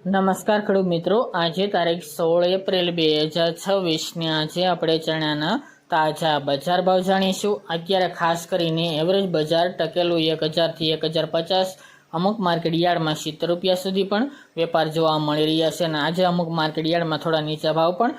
નમસ્કાર ખેડૂત મિત્રો, આજે તારીખ 16 એપ્રિલ 2026 આજે આપણે ચણાના તાજા બજાર ભાવ જાણીશું। અત્યારે ખાસ કરીને એવરેજ બજાર ટકેલું 1000 થી 1050, અમુક માર્કેટ યાર્ડમાં 70 રૂપિયા સુધી પણ વેપાર જોવા મળી રહ્યા છે અને આજે અમુક માર્કેટ યાર્ડમાં થોડા નીચા ભાવ પણ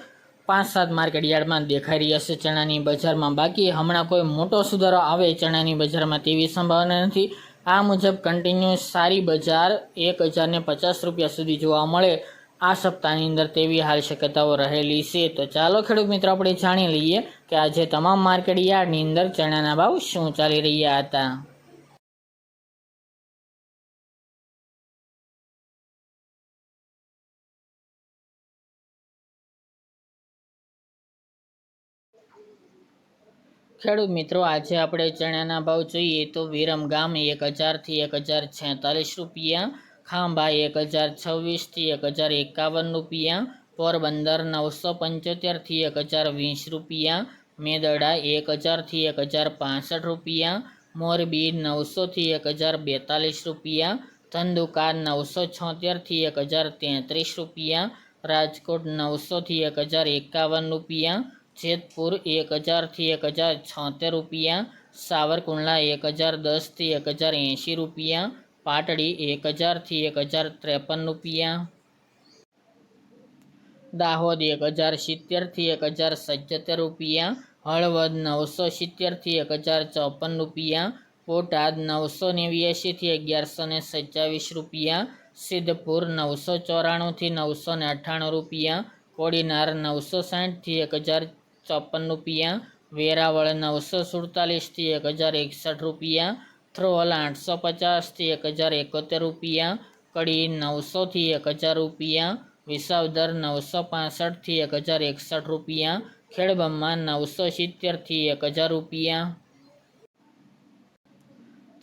5-7 માર્કેટ યાર્ડમાં દેખાઈ રહ્યા છે ચણાની બજારમાં। બાકી હમણાં કોઈ મોટો સુધારો આવે ચણાની બજારમાં તેવી સંભાવના નથી। આ મુજબ કન્ટિન્યુ સારી બજાર 1050 રૂપિયા સુધી જોવા મળે આ સપ્તાહની અંદર તેવી હાલ શક્યતાઓ રહેલી છે। તો ચાલો ખેડૂત મિત્રો આપણે જાણી લઈએ કે આજે તમામ માર્કેટ યાર્ડની અંદર ચણાના ભાવ શું ચાલી રહ્યા હતા। ખેડૂત મિત્રો આજે આપણે ચણાના ભાવ જોઈએ તો વિરમગામ 1000 થી 1046 રૂપિયા, ખાંભા 1026 થી 1051 રૂપિયા, પોરબંદર 975 થી 1020 રૂપિયા, મેદડા 1000 થી 1065 રૂપિયા, મોરબી 900 થી 1042 રૂપિયા, ધંધુકા 976 થી 1033 રૂપિયા, રાજકોટ 900 થી 1051 રૂપિયા, જેતપુર 1000 થી 1076 રૂપિયા, સાવરકુંડલા 1010 થી 1080 રૂપિયા, પાટડી 1000 થી 1053 રૂપિયા, દાહોદ 1070 થી 1077 રૂપિયા, હળવદ 970 થી 1054 રૂપિયા, બોટાદ 989 થી 1127 રૂપિયા, સિદ્ધપુર 994 થી 998 રૂપિયા, કોડીનાર 960 થી 1054 રૂપિયા, વેરાવળ 947 થી 1061 રૂપિયા, થ્રોલ 850 થી 1071 રૂપિયા, કડી 900 થી 1000 રૂપિયા, વિસાવદર 965 થી 1061 રૂપિયા, ખેડબ્રહ્મા 970 થી 1000 રૂપિયા,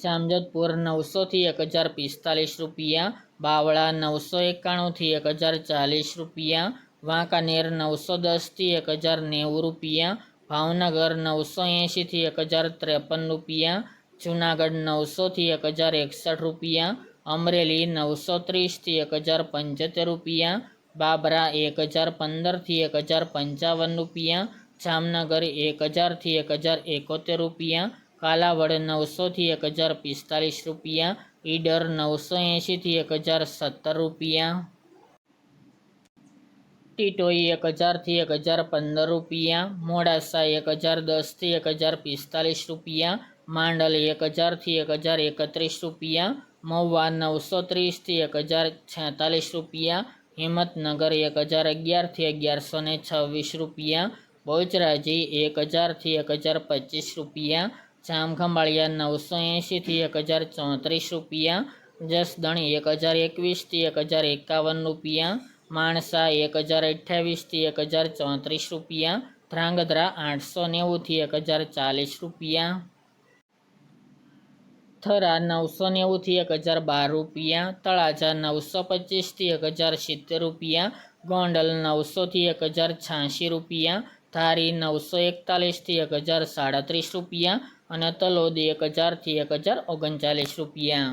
જામજોધપુર 900 થી 1045 રૂપિયા, બાવળા 991 થી 1040 રૂપિયા, વાંકાનેર 910 થી 1090 રૂપિયા, ભાવનગર 980 થી 1053 રૂપિયા, જૂનાગઢ 900 થી 1061 રૂપિયા, અમરેલી 930 થી 1075 રૂપિયા, બાબરા 1015 થી 1055 રૂપિયા, જામનગર 1000 થી 1071 રૂપિયા, કાલાવડ 900 થી 1045 રૂપિયા, ઈડર 980 થી 1017 રૂપિયા, ટીટોઈ 1000 થી 1015 રૂપિયા, મોડાસા 1010 થી 1045 રૂપિયા, માંડલ 1000 થી 1031 રૂપિયા, મહુવા 930 થી 1046 રૂપિયા, હિંમતનગર 1011 થી 1126 રૂપિયા, બહુચરાજી 1000 થી 1025 રૂપિયા, જામખંભાળિયા 980 થી 1034 રૂપિયા, જસદણ 1021 થી 1051 રૂપિયા, માણસા 1028 થી 1034 રૂપિયા, ધ્રાંગધ્રા 890 થી 1040 રૂપિયા, થરા 990 થી 1012 રૂપિયા, તળાજા 925 થી 1070 રૂપિયા, ગોંડલ 900 થી 1086 રૂપિયા, ધારી 941 થી 1037 રૂપિયા અને તલોદ 1000 થી 1039 રૂપિયા।